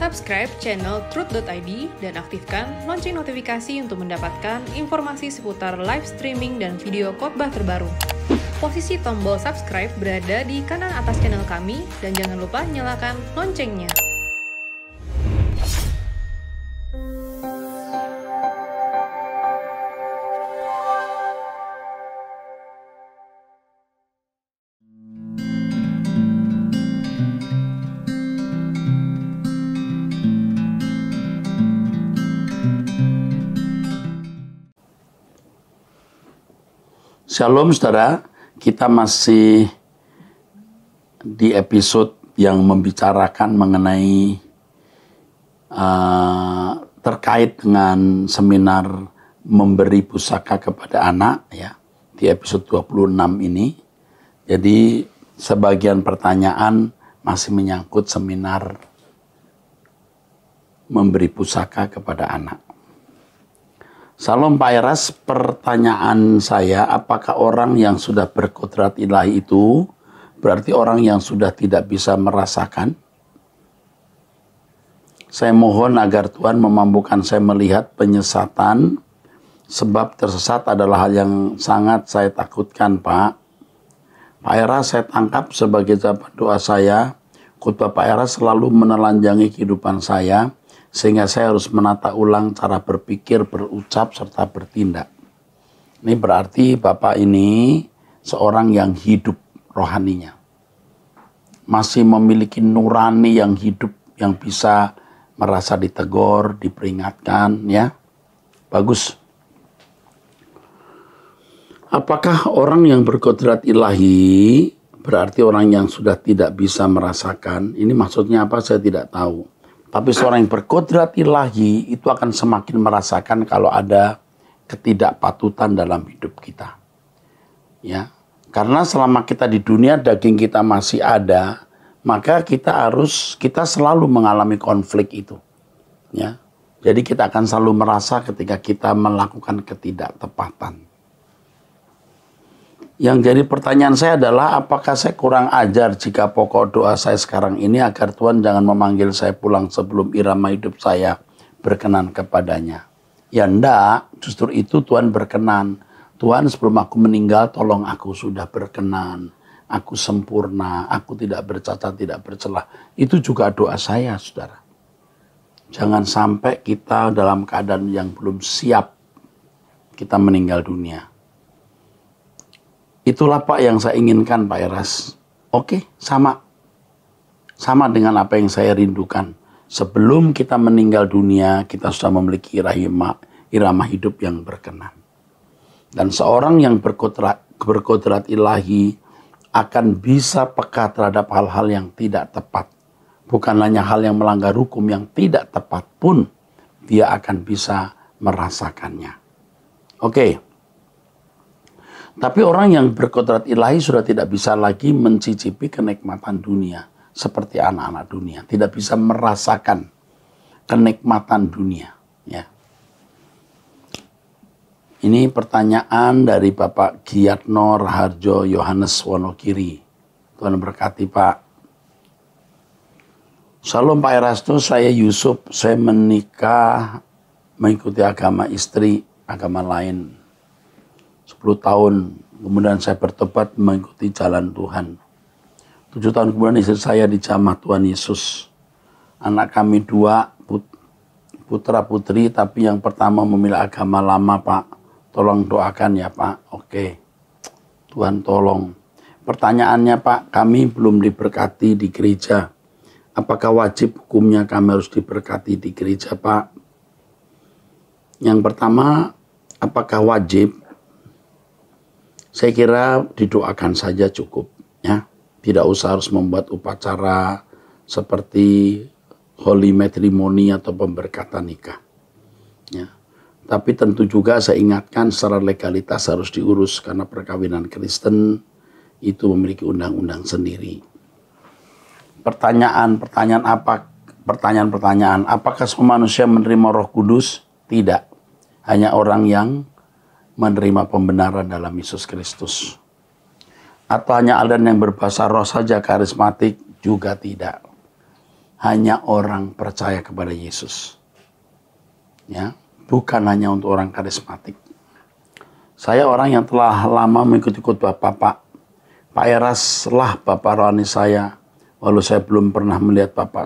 Subscribe channel Truth.id dan aktifkan lonceng notifikasi untuk mendapatkan informasi seputar live streaming dan video khotbah terbaru. Posisi tombol subscribe berada di kanan atas channel kami dan jangan lupa nyalakan loncengnya. Shalom saudara, kita masih di episode yang membicarakan mengenai terkait dengan seminar memberi pusaka kepada anak ya, di episode 26 ini. Jadi sebagian pertanyaan masih menyangkut seminar memberi pusaka kepada anak. Salam Pak Eras, pertanyaan saya, apakah orang yang sudah berkodrat ilahi itu berarti orang yang sudah tidak bisa merasakan? Saya mohon agar Tuhan memampukan saya melihat penyesatan, sebab tersesat adalah hal yang sangat saya takutkan, Pak. Pak Eras, saya tangkap sebagai jawaban doa saya, khotbah Pak Eras selalu menelanjangi kehidupan saya, sehingga saya harus menata ulang cara berpikir, berucap, serta bertindak. Ini berarti Bapak ini seorang yang hidup rohaninya. Masih memiliki nurani yang hidup, yang bisa merasa ditegur, diperingatkan, ya. Bagus. Apakah orang yang berkodrat ilahi berarti orang yang sudah tidak bisa merasakan? Ini maksudnya apa? Saya tidak tahu. Tapi seorang yang berkodrat ilahi itu akan semakin merasakan kalau ada ketidakpatutan dalam hidup kita. Ya, karena selama kita di dunia daging kita masih ada, maka kita selalu mengalami konflik itu. Ya, jadi kita akan selalu merasa ketika kita melakukan ketidaktepatan. Yang jadi pertanyaan saya adalah, apakah saya kurang ajar jika pokok doa saya sekarang ini agar Tuhan jangan memanggil saya pulang sebelum irama hidup saya berkenan kepadanya? Ya enggak, justru itu Tuhan berkenan. Tuhan, sebelum aku meninggal tolong aku sudah berkenan. Aku sempurna, aku tidak bercacat, tidak bercelah. Itu juga doa saya, saudara. Jangan sampai kita dalam keadaan yang belum siap kita meninggal dunia. Itulah Pak yang saya inginkan Pak Eras. Oke, sama dengan apa yang saya rindukan. Sebelum kita meninggal dunia, kita sudah memiliki irama hidup yang berkenan. Dan seorang yang berkodrat ilahi akan bisa peka terhadap hal-hal yang tidak tepat. Bukan hanya hal yang melanggar hukum yang tidak tepat pun, dia akan bisa merasakannya. Oke. Tapi orang yang berkodrat ilahi sudah tidak bisa lagi mencicipi kenikmatan dunia seperti anak-anak dunia, tidak bisa merasakan kenikmatan dunia. Ya. Ini pertanyaan dari Bapak Giatno Raharjo Yohanes Wonokiri. Tuhan berkati Pak. Salam Pak Erasto, saya Yusuf, saya menikah mengikuti agama istri, agama lain. 10 tahun, kemudian saya bertobat mengikuti jalan Tuhan. 7 tahun kemudian istri saya dijamah Tuhan Yesus. Anak kami 2, putra putri, tapi yang pertama memilih agama lama Pak. Tolong doakan ya Pak. Oke, Tuhan tolong. Pertanyaannya Pak, kami belum diberkati di gereja. Apakah wajib hukumnya kami harus diberkati di gereja Pak? Yang pertama, apakah wajib? Saya kira didoakan saja cukup, ya. Tidak usah harus membuat upacara seperti holy matrimony atau pemberkatan nikah. Ya. Tapi tentu juga saya ingatkan secara legalitas harus diurus karena perkawinan Kristen itu memiliki undang-undang sendiri. Pertanyaan, apakah semua manusia menerima Roh Kudus? Tidak. Hanya orang yang menerima pembenaran dalam Yesus Kristus. Atau hanya aliran yang berbahasa roh saja karismatik? Juga tidak. hanya orang percaya kepada Yesus. Ya, bukan hanya untuk orang karismatik. Saya orang yang telah lama mengikuti khotbah Bapak. Pak Eras lah Bapak rohani saya, walau saya belum pernah melihat Bapak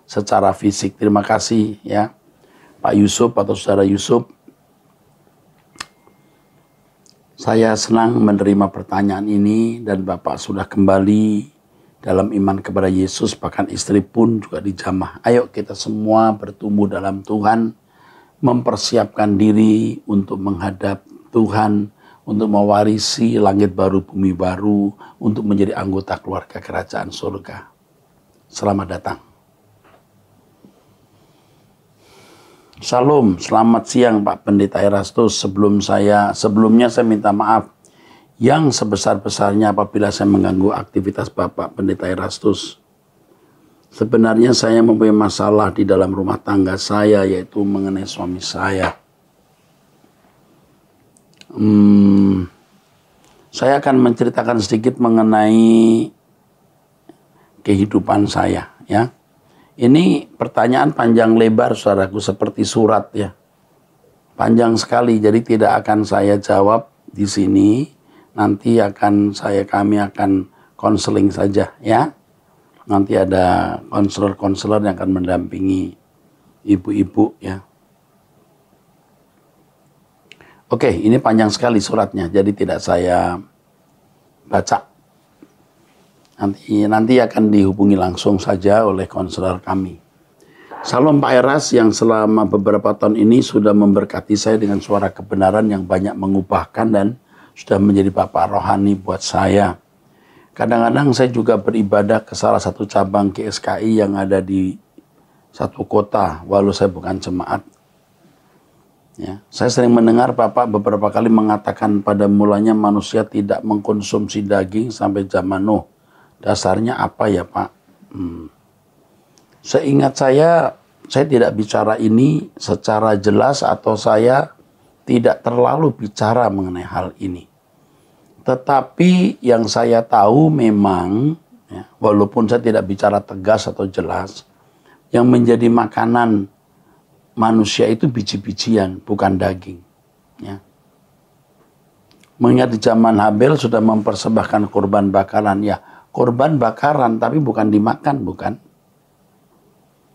secara fisik. Terima kasih ya Pak Yusuf atau Saudara Yusuf. Saya senang menerima pertanyaan ini dan Bapak sudah kembali dalam iman kepada Yesus, bahkan istri pun juga dijamah. Ayo kita semua bertumbuh dalam Tuhan, mempersiapkan diri untuk menghadap Tuhan, untuk mewarisi langit baru, bumi baru, untuk menjadi anggota keluarga kerajaan surga. Selamat datang. Salam, selamat siang Pak Pendeta Erastus. Sebelumnya saya minta maaf yang sebesar-besarnya apabila saya mengganggu aktivitas Bapak Pendeta Erastus. Sebenarnya saya mempunyai masalah di dalam rumah tangga saya, yaitu mengenai suami saya. Saya akan menceritakan sedikit mengenai kehidupan saya, ya. Ini pertanyaan panjang lebar, saudaraku, seperti surat, ya. Panjang sekali, jadi tidak akan saya jawab di sini. Nanti kami akan konseling saja, ya. Nanti ada konselor-konselor yang akan mendampingi ibu-ibu, ya. Oke, ini panjang sekali suratnya, jadi tidak saya baca. Nanti akan dihubungi langsung saja oleh konselor kami. Salam Pak Eras yang selama beberapa tahun ini sudah memberkati saya dengan suara kebenaran yang banyak mengubahkan dan sudah menjadi Bapak rohani buat saya. Kadang-kadang saya juga beribadah ke salah satu cabang GSKI yang ada di satu kota, walau saya bukan jemaat. Ya, saya sering mendengar Bapak beberapa kali mengatakan pada mulanya manusia tidak mengkonsumsi daging sampai zaman Nuh. Dasarnya apa ya Pak? Seingat saya tidak bicara ini secara jelas atau saya tidak terlalu bicara mengenai hal ini. Tetapi yang saya tahu memang, ya, walaupun saya tidak bicara tegas atau jelas, yang menjadi makanan manusia itu biji-bijian, bukan daging. Ya. Mengingat di zaman Habel sudah mempersembahkan korban bakaran, ya korban bakaran tapi bukan dimakan, bukan.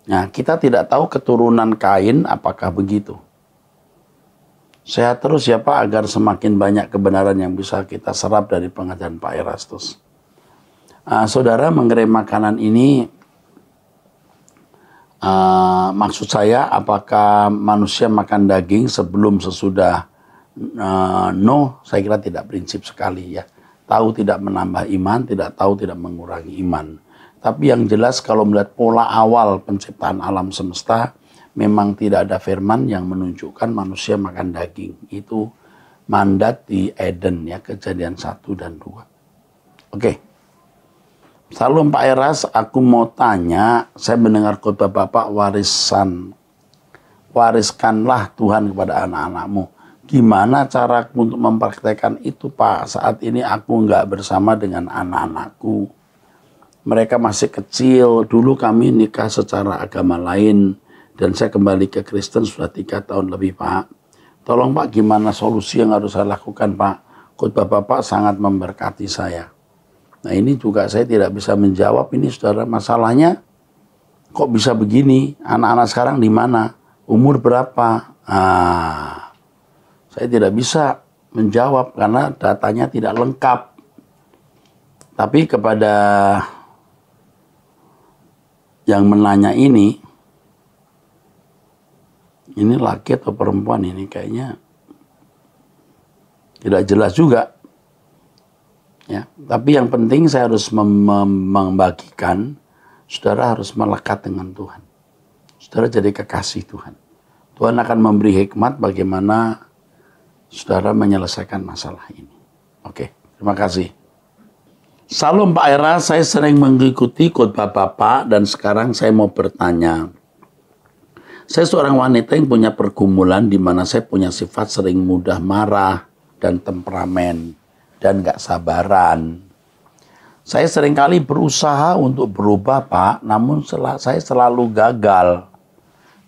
Nah, kita tidak tahu keturunan Kain apakah begitu. Sehat terus ya Pak, agar semakin banyak kebenaran yang bisa kita serap dari pengajaran Pak Erastus. Saudara, mengenai makanan ini, maksud saya apakah manusia makan daging sebelum sesudah no, saya kira tidak prinsip sekali ya. Tahu tidak menambah iman, tidak tahu tidak mengurangi iman. Tapi yang jelas kalau melihat pola awal penciptaan alam semesta, memang tidak ada firman yang menunjukkan manusia makan daging. Itu mandat di Eden ya, Kejadian 1 dan 2. Oke. Salam Pak Eras, aku mau tanya, saya mendengar khotbah Bapak wariskanlah Tuhan kepada anak-anakmu. Gimana cara untuk mempraktekkan itu Pak? Saat ini aku nggak bersama dengan anak-anakku. Mereka masih kecil, dulu kami nikah secara agama lain, dan saya kembali ke Kristen sudah 3 tahun lebih Pak. Tolong Pak, gimana solusi yang harus saya lakukan Pak? Khotbah Bapak sangat memberkati saya. Nah ini juga saya tidak bisa menjawab ini saudara, masalahnya kok bisa begini, anak-anak sekarang di mana, umur berapa? Saya tidak bisa menjawab karena datanya tidak lengkap. Tapi kepada yang menanya ini laki atau perempuan ini kayaknya tidak jelas juga. Ya, tapi yang penting saya harus membagikan, saudara harus melekat dengan Tuhan. Saudara jadi kekasih Tuhan. Tuhan akan memberi hikmat bagaimana saudara menyelesaikan masalah ini. Oke, terima kasih. Salam Pak Era, saya sering mengikuti khotbah Bapak dan sekarang saya mau bertanya. Saya seorang wanita yang punya pergumulan di mana saya punya sifat sering mudah marah dan temperamen dan gak sabaran. Saya seringkali berusaha untuk berubah, Pak, namun saya selalu gagal.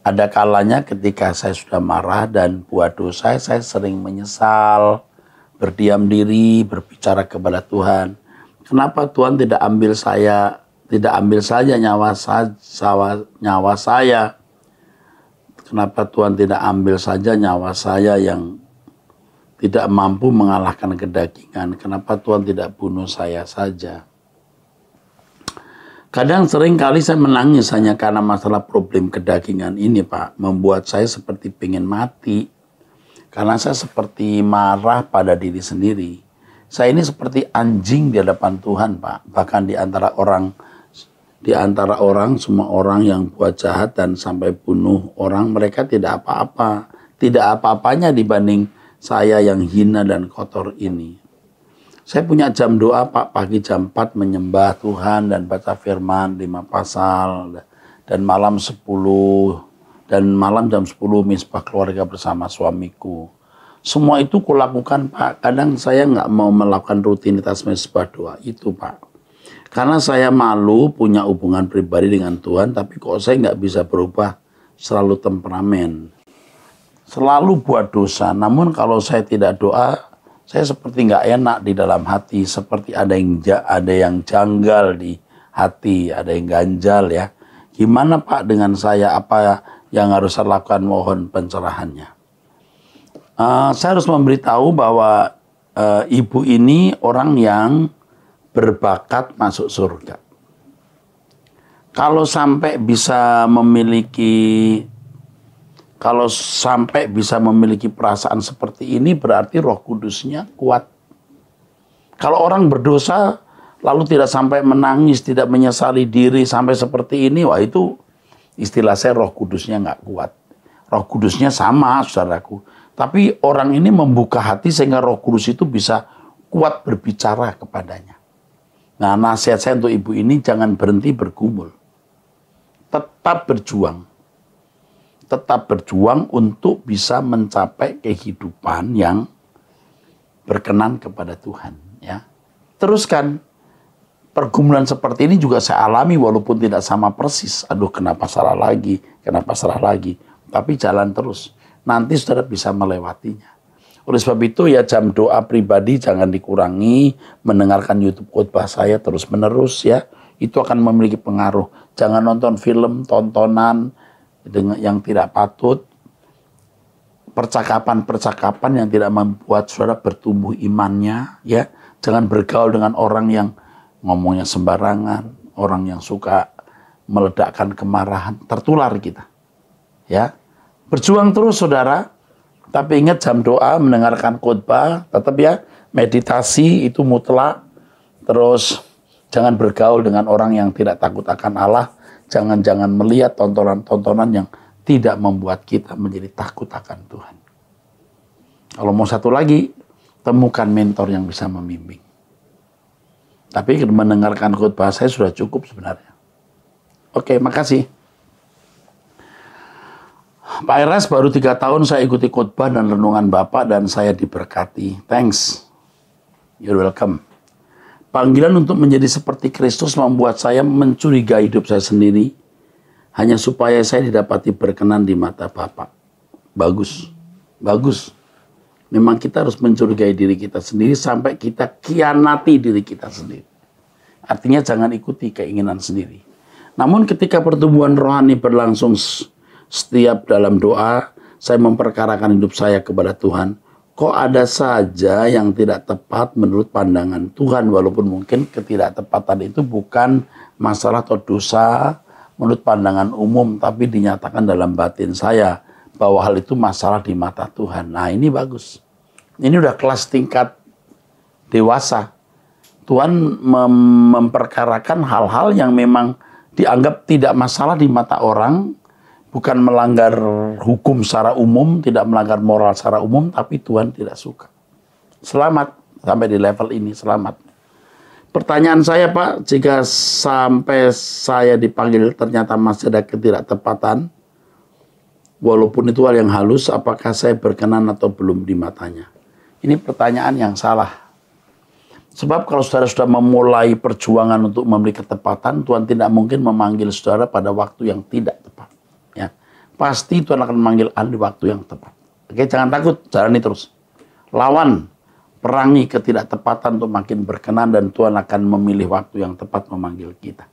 Ada kalanya ketika saya sudah marah dan buat dosa, saya sering menyesal, berdiam diri, berbicara kepada Tuhan. Kenapa Tuhan tidak ambil saja nyawa saya? Kenapa Tuhan tidak ambil saja nyawa saya yang tidak mampu mengalahkan kedagingan? Kenapa Tuhan tidak bunuh saya saja? Kadang sering kali saya menangis hanya karena masalah problem kedagingan ini, Pak. Membuat saya seperti pengen mati. Karena saya seperti marah pada diri sendiri. Saya ini seperti anjing di hadapan Tuhan, Pak. Bahkan di antara orang, semua orang yang buat jahat dan sampai bunuh orang, mereka tidak apa-apa. Tidak apa-apanya dibanding saya yang hina dan kotor ini. Saya punya jam doa, Pak, pagi jam 4 menyembah Tuhan dan baca firman 5 pasal. Dan malam jam 10 misbah keluarga bersama suamiku. Semua itu kulakukan, Pak. Kadang saya nggak mau melakukan rutinitas misbah doa itu, Pak. Karena saya malu punya hubungan pribadi dengan Tuhan, tapi kok saya nggak bisa berubah, selalu temperamen. Selalu buat dosa, namun kalau saya tidak doa, saya seperti nggak enak di dalam hati, seperti ada yang janggal di hati, ada yang ganjal ya. Gimana Pak dengan saya, apa yang harus saya lakukan, mohon pencerahannya. Saya harus memberitahu bahwa ibu ini orang yang berbakat masuk surga. Kalau sampai bisa memiliki perasaan seperti ini, berarti Roh Kudusnya kuat. Kalau orang berdosa lalu tidak sampai menangis, tidak menyesali diri sampai seperti ini, wah itu istilah saya Roh Kudusnya nggak kuat. Roh Kudusnya sama, saudaraku. Tapi orang ini membuka hati sehingga Roh Kudus itu bisa kuat berbicara kepadanya. Nah, nasihat saya untuk ibu ini, jangan berhenti bergumul. Tetap berjuang. Tetap berjuang untuk bisa mencapai kehidupan yang berkenan kepada Tuhan. Ya. Teruskan. Pergumulan seperti ini juga saya alami walaupun tidak sama persis. Aduh, kenapa salah lagi? Tapi jalan terus. Nanti saudara bisa melewatinya. Oleh sebab itu ya jam doa pribadi jangan dikurangi. Mendengarkan YouTube khotbah saya terus menerus ya. Itu akan memiliki pengaruh. Jangan nonton film, tontonan yang tidak patut. Percakapan-percakapan yang tidak membuat saudara bertumbuh imannya ya. Jangan bergaul dengan orang yang ngomongnya sembarangan, orang yang suka meledakkan kemarahan, tertular kita. Ya. Berjuang terus saudara. Tapi ingat jam doa, mendengarkan khotbah, tetap ya, meditasi itu mutlak. Terus jangan bergaul dengan orang yang tidak takut akan Allah. Jangan melihat tontonan-tontonan yang tidak membuat kita menjadi takut akan Tuhan. Kalau mau satu lagi, temukan mentor yang bisa membimbing. Tapi mendengarkan khotbah saya sudah cukup sebenarnya. Oke, makasih. Pak Eras, baru 3 tahun saya ikuti khotbah dan renungan Bapak dan saya diberkati. Thanks. You're welcome. Panggilan untuk menjadi seperti Kristus membuat saya mencurigai hidup saya sendiri hanya supaya saya didapati berkenan di mata Bapak. Bagus. Bagus. Memang kita harus mencurigai diri kita sendiri sampai kita khianati diri kita sendiri. Artinya jangan ikuti keinginan sendiri. Namun ketika pertumbuhan rohani berlangsung setiap dalam doa, saya memperkarakan hidup saya kepada Tuhan. Kok ada saja yang tidak tepat menurut pandangan Tuhan, walaupun mungkin ketidaktepatan itu bukan masalah atau dosa menurut pandangan umum, tapi dinyatakan dalam batin saya bahwa hal itu masalah di mata Tuhan. Nah, ini bagus. Ini udah kelas tingkat dewasa. Tuhan memperkarakan hal-hal yang memang dianggap tidak masalah di mata orang, bukan melanggar hukum secara umum, tidak melanggar moral secara umum, tapi Tuhan tidak suka. Selamat sampai di level ini, selamat. Pertanyaan saya Pak, jika sampai saya dipanggil ternyata masih ada ketidaktepatan, walaupun itu hal yang halus, apakah saya berkenan atau belum di matanya? Ini pertanyaan yang salah. Sebab kalau saudara sudah memulai perjuangan untuk memberi ketepatan, Tuhan tidak mungkin memanggil saudara pada waktu yang tidak tepat. Ya, pasti Tuhan akan memanggil Anda di waktu yang tepat. Oke, jangan takut, jalani terus. Lawan, perangi ketidaktepatan untuk makin berkenan, dan Tuhan akan memilih waktu yang tepat memanggil kita.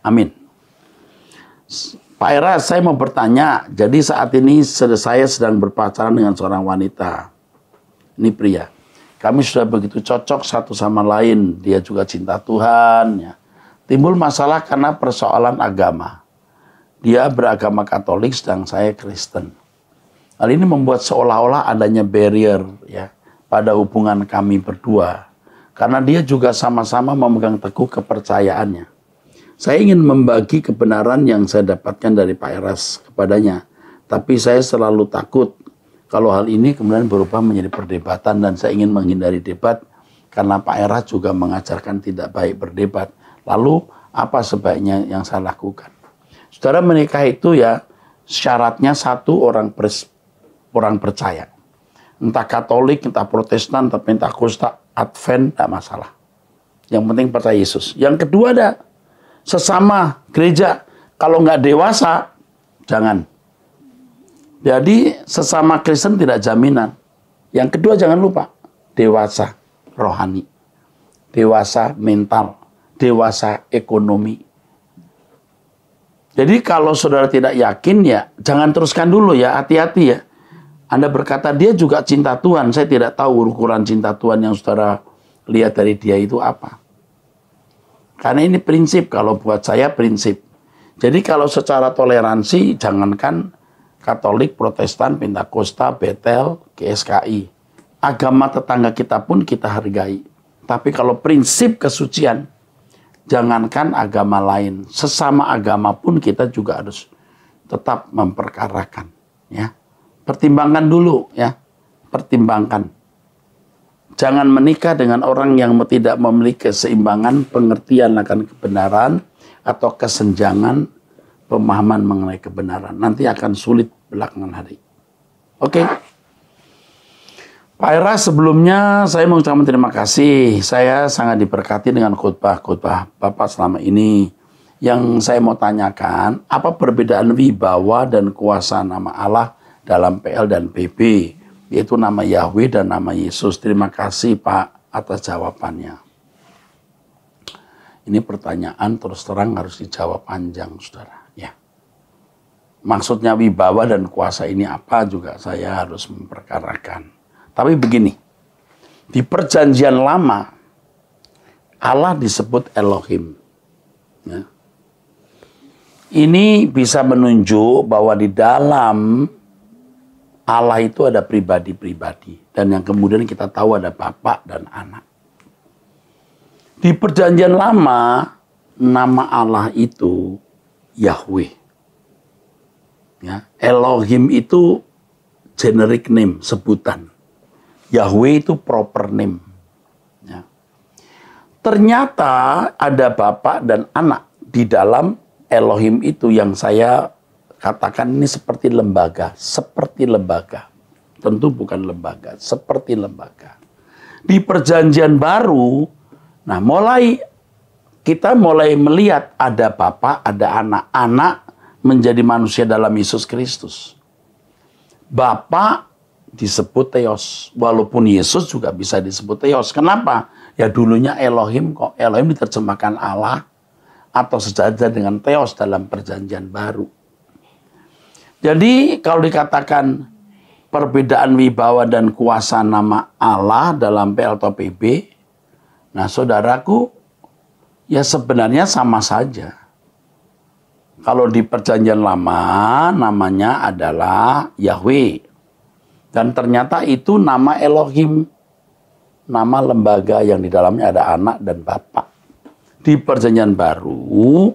Amin. Pak Era, saya mau bertanya, jadi saat ini saya sedang berpacaran dengan seorang wanita. Ini pria. Kami sudah begitu cocok satu sama lain. Dia juga cinta Tuhan. Ya. Timbul masalah karena persoalan agama. Dia beragama Katolik, sedang saya Kristen. Hal ini membuat seolah-olah adanya barrier ya pada hubungan kami berdua. Karena dia juga sama-sama memegang teguh kepercayaannya. Saya ingin membagi kebenaran yang saya dapatkan dari Pak Eras kepadanya. Tapi saya selalu takut kalau hal ini kemudian berubah menjadi perdebatan, dan saya ingin menghindari debat karena Pak Eras juga mengajarkan tidak baik berdebat. Lalu apa sebaiknya yang saya lakukan? Saudara, menikah itu ya syaratnya satu orang percaya. Entah Katolik, entah Protestan, entah Pentakosta, Advent, tidak masalah. Yang penting percaya Yesus. Yang kedua ada sesama gereja. Kalau nggak dewasa, jangan. Jadi sesama Kristen tidak jaminan. Yang kedua jangan lupa, dewasa rohani, dewasa mental, dewasa ekonomi. Jadi kalau saudara tidak yakin ya jangan teruskan dulu ya, hati-hati ya. Anda berkata dia juga cinta Tuhan, saya tidak tahu ukuran cinta Tuhan yang saudara lihat dari dia itu apa. Karena ini prinsip, kalau buat saya prinsip. Jadi kalau secara toleransi jangankan Katolik, Protestan, Pentakosta, Betel, GSKI. Agama tetangga kita pun kita hargai. Tapi kalau prinsip kesucian, jangankan agama lain, sesama agama pun kita juga harus tetap memperkarakan. Ya, pertimbangkan dulu ya, pertimbangkan. Jangan menikah dengan orang yang tidak memiliki keseimbangan pengertian akan kebenaran atau kesenjangan pemahaman mengenai kebenaran. Nanti akan sulit belakangan hari. Oke. Pak Era, sebelumnya saya mengucapkan terima kasih. Saya sangat diberkati dengan khotbah-khotbah Bapak selama ini. Yang saya mau tanyakan, apa perbedaan wibawa dan kuasa nama Allah dalam PL dan PB? Yaitu nama Yahweh dan nama Yesus. Terima kasih Pak atas jawabannya. Ini pertanyaan terus terang harus dijawab panjang, saudara. Ya. Maksudnya wibawa dan kuasa ini apa juga saya harus memperkarakan. Tapi begini, di perjanjian lama, Allah disebut Elohim. Ya. Ini bisa menunjuk bahwa di dalam Allah itu ada pribadi-pribadi. Dan yang kemudian kita tahu ada Bapa dan Anak. Di perjanjian lama, nama Allah itu Yahweh. Ya, Elohim itu generic name, sebutan. Yahweh itu proper name. Ya. Ternyata ada Bapa dan Anak di dalam Elohim itu yang saya katakan ini seperti lembaga. Seperti lembaga. Tentu bukan lembaga, seperti lembaga. Di perjanjian baru, nah kita mulai melihat ada Bapa, ada Anak. Anak menjadi manusia dalam Yesus Kristus. Bapa disebut Theos. Walaupun Yesus juga bisa disebut Theos. Kenapa? Ya dulunya Elohim kok. Elohim diterjemahkan Allah atau sejajar dengan Theos dalam perjanjian baru. Jadi kalau dikatakan perbedaan wibawa dan kuasa nama Allah dalam PL atau PB, nah saudaraku, ya sebenarnya sama saja. Kalau di perjanjian lama namanya adalah Yahweh. Dan ternyata itu nama Elohim. Nama lembaga yang di dalamnya ada Anak dan Bapa. Di perjanjian baru,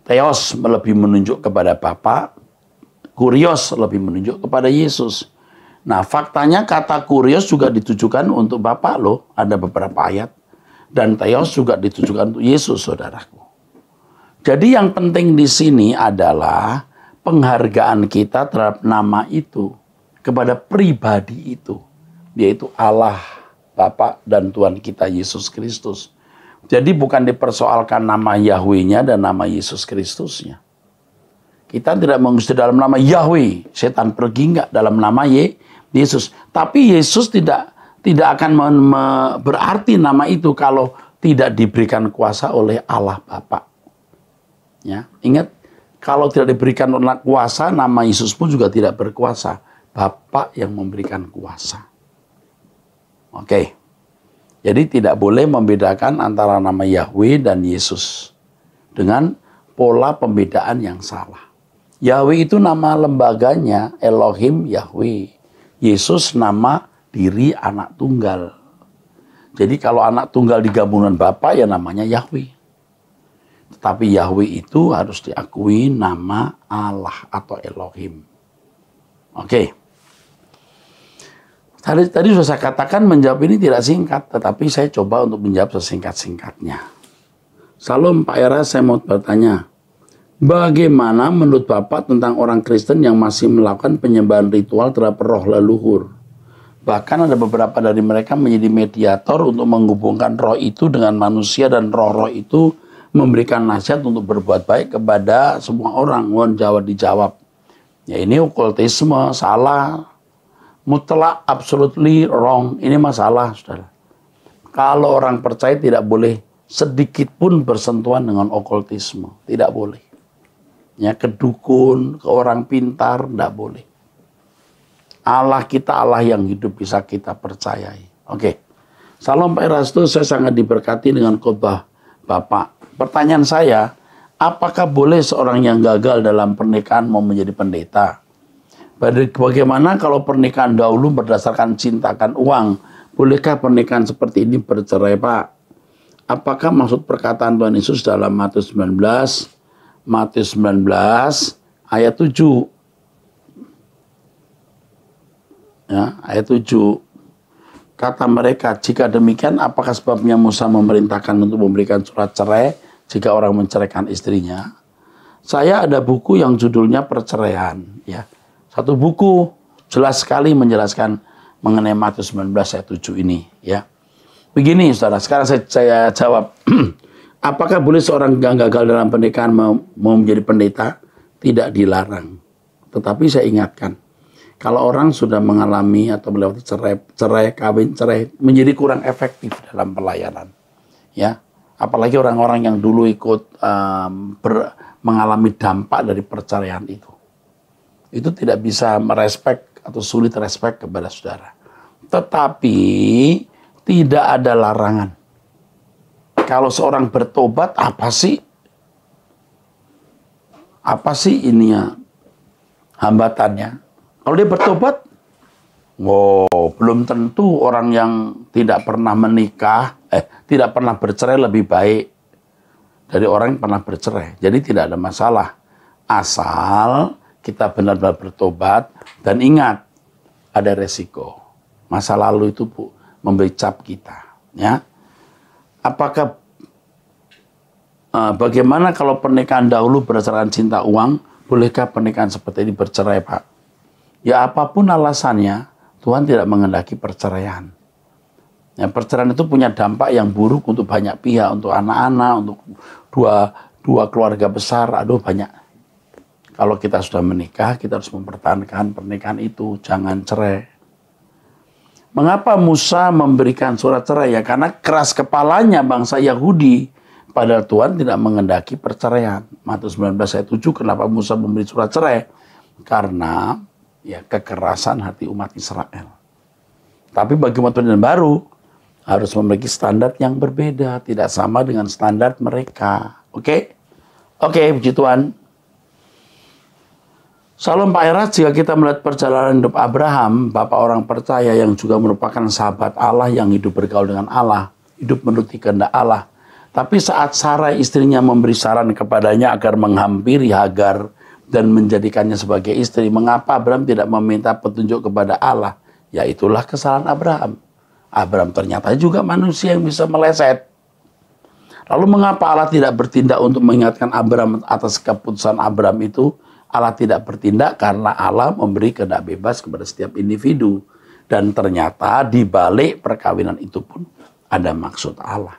Theos lebih menunjuk kepada Bapa, Kurios lebih menunjuk kepada Yesus. Nah faktanya kata Kurios juga ditujukan untuk Bapa loh. Ada beberapa ayat. Dan Theos juga ditujukan untuk Yesus, saudaraku. Jadi yang penting di sini adalah penghargaan kita terhadap nama itu kepada pribadi itu, yaitu Allah Bapa dan Tuhan kita Yesus Kristus. Jadi bukan dipersoalkan nama Yahweh-nya dan nama Yesus Kristusnya. Kita tidak mengusti dalam nama Yahweh, setan pergi enggak dalam nama Yesus. Tapi Yesus tidak akan berarti nama itu kalau tidak diberikan kuasa oleh Allah Bapa. Ya, ingat, kalau tidak diberikan kuasa, nama Yesus pun juga tidak berkuasa. Bapa yang memberikan kuasa. Oke. Jadi tidak boleh membedakan antara nama Yahweh dan Yesus dengan pola pembedaan yang salah. Yahweh itu nama lembaganya, Elohim Yahweh. Yesus nama diri anak tunggal. Jadi kalau anak tunggal digabung dengan Bapa ya namanya Yahweh. Tetapi Yahweh itu harus diakui nama Allah atau Elohim. Oke. Tadi sudah saya katakan menjawab ini tidak singkat, tetapi saya coba untuk menjawab sesingkat-singkatnya. Salam Pak Era, saya mau bertanya, bagaimana menurut Bapak tentang orang Kristen yang masih melakukan penyembahan ritual terhadap roh leluhur? Bahkan ada beberapa dari mereka menjadi mediator untuk menghubungkan roh itu dengan manusia, dan roh-roh itu memberikan nasihat untuk berbuat baik kepada semua orang. Mohon dijawab. Ya, ini okultisme, salah. Mutlak, absolutely wrong. Ini masalah, saudara. Kalau orang percaya tidak boleh sedikit pun bersentuhan dengan okultisme. Tidak boleh. Ya, ke dukun, ke orang pintar, tidak boleh. Allah kita Allah yang hidup bisa kita percayai. Oke. Salam Pak Erasto, saya sangat diberkati dengan khotbah Bapak. Pertanyaan saya, apakah boleh seorang yang gagal dalam pernikahan mau menjadi pendeta? Bagaimana kalau pernikahan dahulu berdasarkan cintakan uang? Bolehkah pernikahan seperti ini bercerai, Pak? Apakah maksud perkataan Tuhan Yesus dalam Matius 19 ayat 7? Ya, ayat 7. Kata mereka, jika demikian apakah sebabnya Musa memerintahkan untuk memberikan surat cerai jika orang menceraikan istrinya? Saya ada buku yang judulnya Perceraian, ya. Satu buku jelas sekali menjelaskan mengenai Matius 19 ayat 7 ini, ya. Begini, saudara, sekarang saya jawab. Apakah boleh seorang yang gagal dalam pernikahan mau menjadi pendeta? Tidak dilarang. Tetapi saya ingatkan, kalau orang sudah mengalami atau melewati cerai, kawin, cerai, menjadi kurang efektif dalam pelayanan, ya. Apalagi orang-orang yang dulu ikut mengalami dampak dari perceraian itu. Itu tidak bisa merespek atau sulit respek kepada saudara. Tetapi tidak ada larangan. Kalau seorang bertobat, apa sih ininya hambatannya? Kalau dia bertobat, belum tentu orang yang tidak pernah menikah, tidak pernah bercerai lebih baik dari orang yang pernah bercerai. Jadi tidak ada masalah. Asal kita benar-benar bertobat dan ingat ada resiko. Masa lalu itu memberi cap kita, ya. Apakah bagaimana kalau pernikahan dahulu berdasarkan cinta uang? Bolehkah pernikahan seperti ini bercerai, Pak? Ya, apapun alasannya, Tuhan tidak menghendaki perceraian. Ya, perceraian itu punya dampak yang buruk untuk banyak pihak, untuk anak-anak, untuk dua keluarga besar, banyak. Kalau kita sudah menikah, kita harus mempertahankan pernikahan itu, jangan cerai. Mengapa Musa memberikan surat cerai? Ya, karena keras kepalanya bangsa Yahudi, padahal Tuhan tidak menghendaki perceraian. Matius 19 ayat 7, kenapa Musa memberi surat cerai? Karena ya kekerasan hati umat Israel. Tapi bagi umat yang baru, harus memiliki standar yang berbeda, tidak sama dengan standar mereka. Oke? Oke, puji Tuhan. Salam Pak Era, jika kita melihat perjalanan hidup Abraham, bapak orang percaya yang juga merupakan sahabat Allah yang hidup bergaul dengan Allah, hidup menuruti kehendak Allah. Tapi saat Sarai istrinya memberi saran kepadanya agar menghampiri Hagar dan menjadikannya sebagai istri, mengapa Abraham tidak meminta petunjuk kepada Allah? Ya, itulah kesalahan Abraham. Abraham ternyata juga manusia yang bisa meleset. Lalu mengapa Allah tidak bertindak untuk mengingatkan Abraham atas keputusan Abraham itu? Allah tidak bertindak karena Allah memberi kehendak bebas kepada setiap individu. Dan ternyata di balik perkawinan itu pun ada maksud Allah.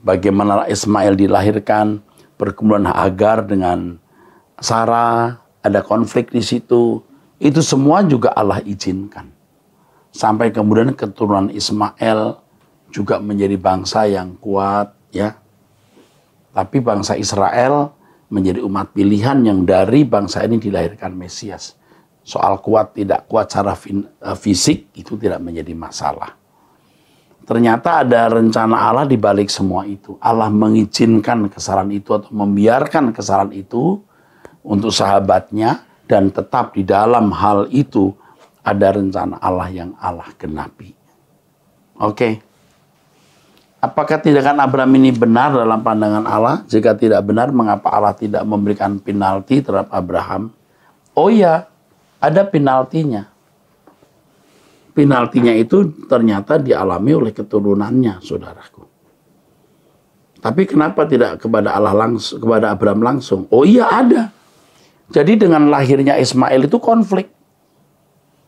Bagaimana Ismail dilahirkan, perkemudian Hagar dengan Sarah, ada konflik di situ. Itu semua juga Allah izinkan. Sampai kemudian keturunan Ismail juga menjadi bangsa yang kuat, ya. Tapi bangsa Israel menjadi umat pilihan yang dari bangsa ini dilahirkan Mesias. Soal kuat tidak kuat secara fisik itu tidak menjadi masalah. Ternyata ada rencana Allah di balik semua itu. Allah mengizinkan kesalahan itu atau membiarkan kesalahan itu untuk sahabatnya, dan tetap di dalam hal itu ada rencana Allah yang Allah genapi. Oke. Apakah tindakan Abraham ini benar dalam pandangan Allah? Jika tidak benar, mengapa Allah tidak memberikan penalti terhadap Abraham? Oh ya, ada penaltinya. Penaltinya itu ternyata dialami oleh keturunannya, saudaraku. Tapi kenapa tidak kepada Allah langsung, kepada Abraham langsung? Oh iya, ada. Jadi dengan lahirnya Ismail itu konflik.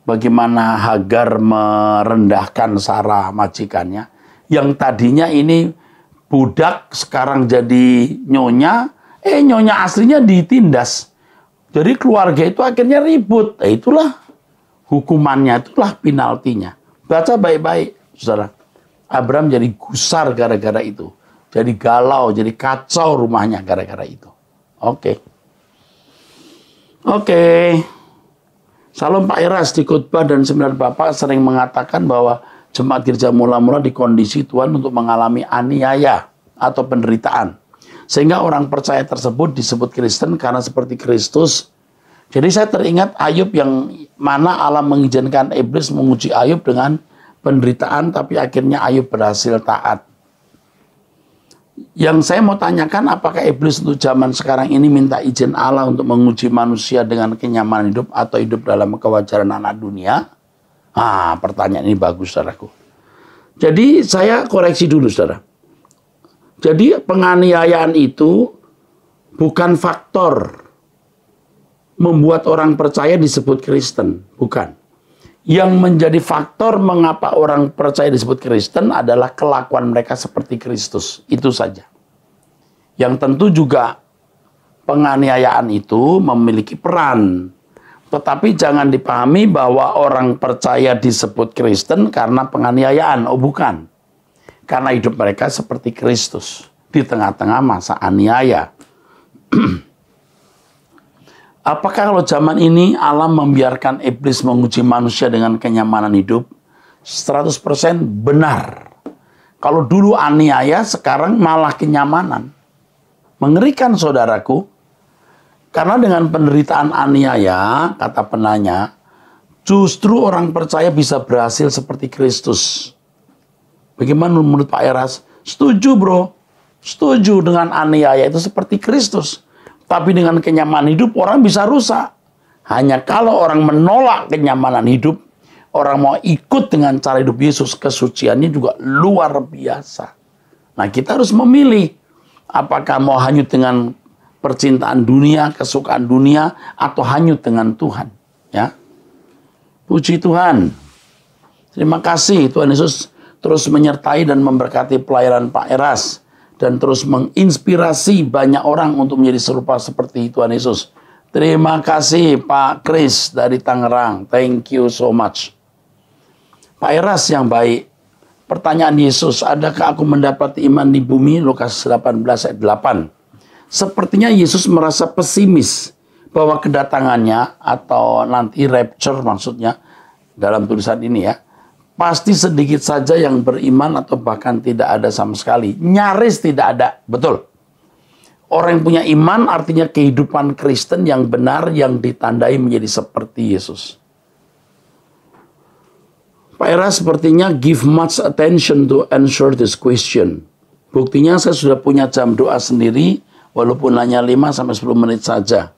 Bagaimana Hagar merendahkan Sarah majikannya, yang tadinya ini budak sekarang jadi nyonya, nyonya aslinya ditindas. Jadi keluarga itu akhirnya ribut. Itulah hukumannya, itulah penaltinya. Baca baik-baik, saudara. Abraham jadi gusar gara-gara itu. Jadi galau, jadi kacau rumahnya gara-gara itu. Oke. Salam Pak Iras, di khotbah dan seminar Bapak sering mengatakan bahwa jemaat gereja mula-mula di kondisi Tuhan untuk mengalami aniaya atau penderitaan. Sehingga orang percaya tersebut disebut Kristen karena seperti Kristus. Jadi saya teringat Ayub yang mana Allah mengizinkan iblis menguji Ayub dengan penderitaan, tapi akhirnya Ayub berhasil taat. Yang saya mau tanyakan, apakah iblis untuk zaman sekarang ini minta izin Allah untuk menguji manusia dengan kenyamanan hidup atau hidup dalam kewajaran anak dunia? Pertanyaan ini bagus, saudaraku. Jadi saya koreksi dulu, saudara. Jadi penganiayaan itu bukan faktor membuat orang percaya disebut Kristen, bukan. Yang menjadi faktor mengapa orang percaya disebut Kristen adalah kelakuan mereka seperti Kristus. Itu saja. Yang tentu juga penganiayaan itu memiliki peran. Tetapi jangan dipahami bahwa orang percaya disebut Kristen karena penganiayaan. Oh bukan. Karena hidup mereka seperti Kristus. Di tengah-tengah masa aniaya. Apakah kalau zaman ini Allah membiarkan iblis menguji manusia dengan kenyamanan hidup? 100% benar. Kalau dulu aniaya, sekarang malah kenyamanan. Mengerikan, saudaraku. Karena dengan penderitaan aniaya, kata penanya, justru orang percaya bisa berhasil seperti Kristus. Bagaimana menurut Pak Eras? Setuju, bro. Setuju dengan aniaya itu seperti Kristus. Tapi dengan kenyamanan hidup, orang bisa rusak. Hanya kalau orang menolak kenyamanan hidup, orang mau ikut dengan cara hidup Yesus, kesuciannya juga luar biasa. Nah, kita harus memilih. Apakah mau hanyut dengan percintaan dunia, kesukaan dunia, atau hanyut dengan Tuhan. Ya, puji Tuhan. Terima kasih Tuhan Yesus terus menyertai dan memberkati pelayanan Pak Eras, dan terus menginspirasi banyak orang untuk menjadi serupa seperti Tuhan Yesus. Terima kasih Pak Kris dari Tangerang. Thank you so much. Pak Eras yang baik. Pertanyaan Yesus, adakah aku mendapat iman di bumi? Lukas 18 ayat 8. Sepertinya Yesus merasa pesimis bahwa kedatangannya atau nanti rapture maksudnya dalam tulisan ini ya, pasti sedikit saja yang beriman atau bahkan tidak ada sama sekali. Nyaris tidak ada, betul. Orang yang punya iman artinya kehidupan Kristen yang benar yang ditandai menjadi seperti Yesus. Pak Era sepertinya give much attention to answer this question. Buktinya saya sudah punya jam doa sendiri, walaupun hanya 5-10 menit saja.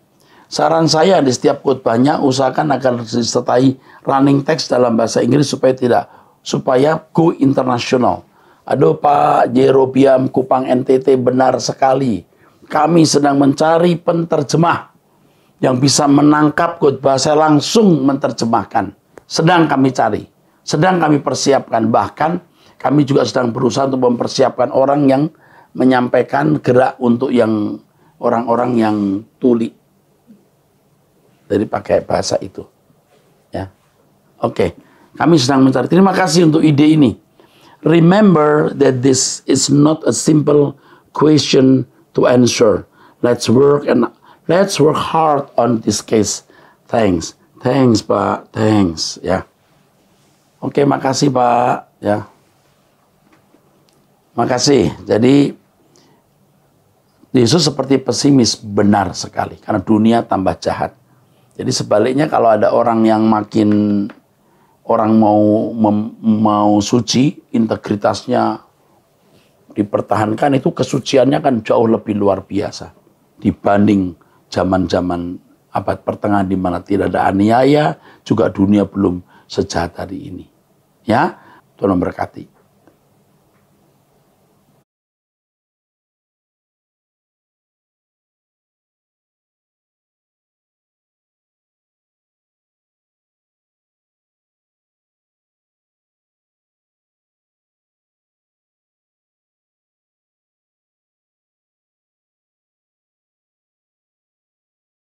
Saran saya di setiap khotbahnya usahakan agar disertai running text dalam bahasa Inggris supaya go internasional. Aduh Pak Jerobiam Kupang NTT, benar sekali. Kami sedang mencari penterjemah yang bisa menangkap khotbah saya langsung menerjemahkan. Sedang kami cari. sedang kami persiapkan. Bahkan kami juga sedang berusaha untuk mempersiapkan orang yang menyampaikan gerak untuk yang orang-orang yang tuli. Jadi pakai bahasa itu. Ya. Oke. Kami sedang mencari. Terima kasih untuk ide ini. Remember that this is not a simple question to answer. Let's work hard on this case. Thanks. Thanks, Pak. Thanks. Ya. Oke, makasih, Pak. Ya. Makasih. Jadi Yesus seperti pesimis, benar sekali karena dunia tambah jahat. Jadi sebaliknya kalau ada orang yang makin orang mau suci, integritasnya dipertahankan, itu kesuciannya kan jauh lebih luar biasa dibanding zaman-zaman abad pertengahan di mana tidak ada aniaya, juga dunia belum sejahat hari ini. Ya, Tuhan memberkati.